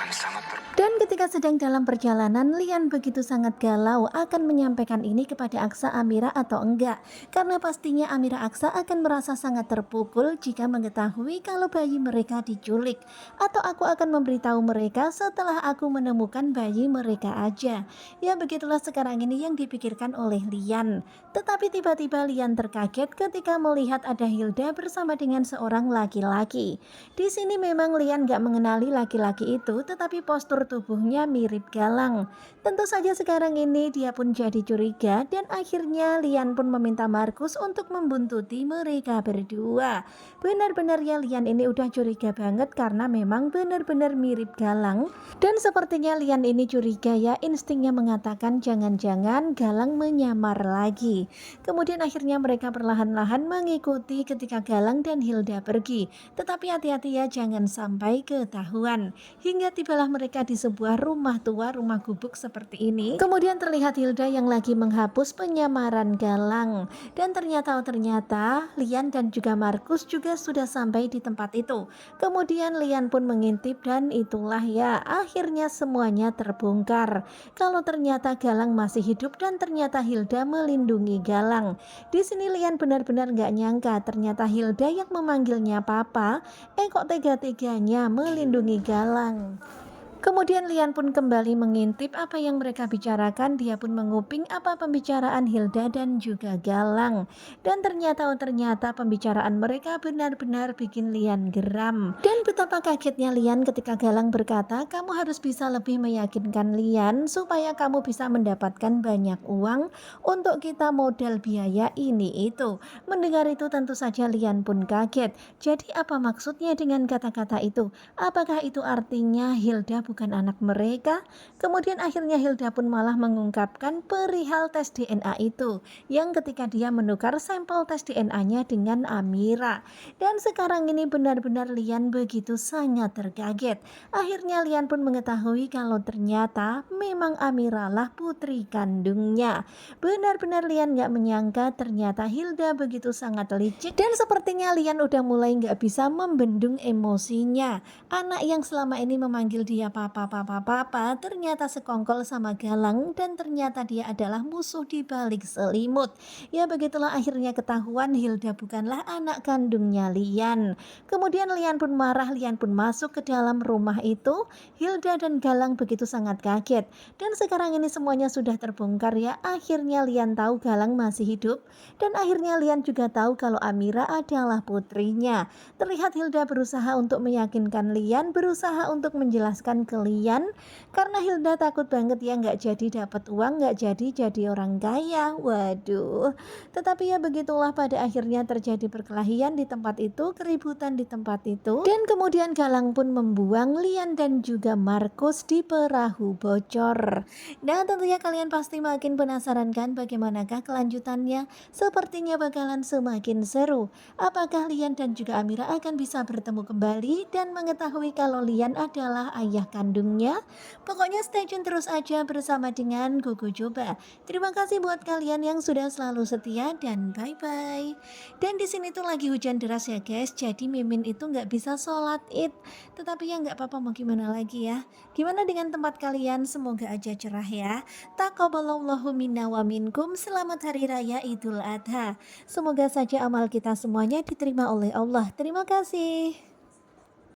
akan sangat Dan ketika sedang dalam perjalanan, Lian begitu sangat galau akan menyampaikan ini kepada Aksa, Amira atau enggak. Karena pastinya Amira Aksa akan merasa sangat terpukul jika mengetahui kalau bayi mereka diculik. Atau aku akan memberitahu mereka setelah aku menemukan bayi mereka aja. Ya begitulah sekarang ini yang dipikirkan oleh Lian. Tetapi tiba-tiba Lian terkaget ketika melihat ada Hilda bersama dengan seorang laki-laki. Di sini memang Lian gak mengenali laki-laki itu, tetapi postur tubuhnya mirip Galang. Tentu saja sekarang ini dia pun jadi curiga dan akhirnya Lian pun meminta Markus untuk membuntuti mereka berdua. Benar-benarnya Lian ini udah curiga banget karena memang benar-benar mirip Galang. Dan sepertinya Lian ini curiga ya, instingnya mengatakan jangan-jangan Galang menyamar lagi. Kemudian akhirnya mereka perlahan-lahan mengikuti ketika Galang dan Hilda pergi. Tetapi hati-hati ya, jangan sampai ketahuan. Hingga tibalah mereka di sebuah rumah tua, rumah gubuk seperti ini. Kemudian terlihat Hilda yang lagi menghapus penyamaran Galang. Dan ternyata Lian dan juga Markus juga sudah sampai di tempat itu. Kemudian Lian pun mengintip dan itulah ya, akhirnya semuanya terbongkar. Kalau ternyata Galang masih hidup dan ternyata Hilda melindungi Galang. Di sini Lian benar-benar gak nyangka ternyata Hilda yang memanggilnya papa, kok tega-teganya melindungi Galang. Kemudian Lian pun kembali mengintip apa yang mereka bicarakan. Dia pun menguping apa pembicaraan Hilda dan juga Galang. Dan ternyata pembicaraan mereka benar-benar bikin Lian geram. Dan betapa kagetnya Lian ketika Galang berkata, kamu harus bisa lebih meyakinkan Lian supaya kamu bisa mendapatkan banyak uang untuk kita modal biaya ini itu. Mendengar itu tentu saja Lian pun kaget. Jadi apa maksudnya dengan kata-kata itu? Apakah itu artinya Hilda bukan anak mereka? Kemudian akhirnya Hilda pun malah mengungkapkan perihal tes DNA itu, yang ketika dia menukar sampel tes DNA-nya dengan Amira. Dan sekarang ini benar-benar Lian begitu sangat terkaget. Akhirnya Lian pun mengetahui kalau ternyata memang Amira lah putri kandungnya. Benar-benar Lian gak menyangka ternyata Hilda begitu sangat licik. Dan sepertinya Lian udah mulai gak bisa membendung emosinya. Anak yang selama ini memanggil dia papa ternyata sekongkol sama Galang dan ternyata dia adalah musuh di balik selimut. Ya begitulah akhirnya ketahuan Hilda bukanlah anak kandungnya Lian. Kemudian Lian pun marah, Lian pun masuk ke dalam rumah itu. Hilda dan Galang begitu sangat kaget. Dan sekarang ini semuanya sudah terbongkar ya. Akhirnya Lian tahu Galang masih hidup dan akhirnya Lian juga tahu kalau Amira adalah putrinya. Terlihat Hilda berusaha untuk meyakinkan Lian, berusaha untuk menjelaskan ke Lian karena Hilda takut banget ya nggak jadi dapat uang, nggak jadi orang kaya. Waduh. Tetapi ya begitulah, pada akhirnya terjadi perkelahian di tempat itu, keributan di tempat itu. Dan kemudian Galang pun membuang Lian dan juga Markus di perahu bocor. Nah tentunya kalian pasti makin penasaran kan bagaimanakah kelanjutannya? Sepertinya bakalan semakin seru. Apakah Lian dan juga Amira akan bisa bertemu kembali dan mengetahui kalau Lian adalah ayah kandungnya? Pokoknya stay tune terus aja bersama dengan Gogo Coba. Terima kasih buat kalian yang sudah selalu setia dan bye-bye. Dan di sini tuh lagi hujan deras ya guys, jadi Mimin itu nggak bisa sholat id. Tetapi ya nggak apa-apa, mau gimana lagi ya. Gimana dengan tempat kalian? Semoga aja cerah ya. Taqabbalallahu minna wa minkum. Selamat Hari Raya Idul Adha. Semoga saja amal kita semuanya diterima oleh Allah. Terima kasih.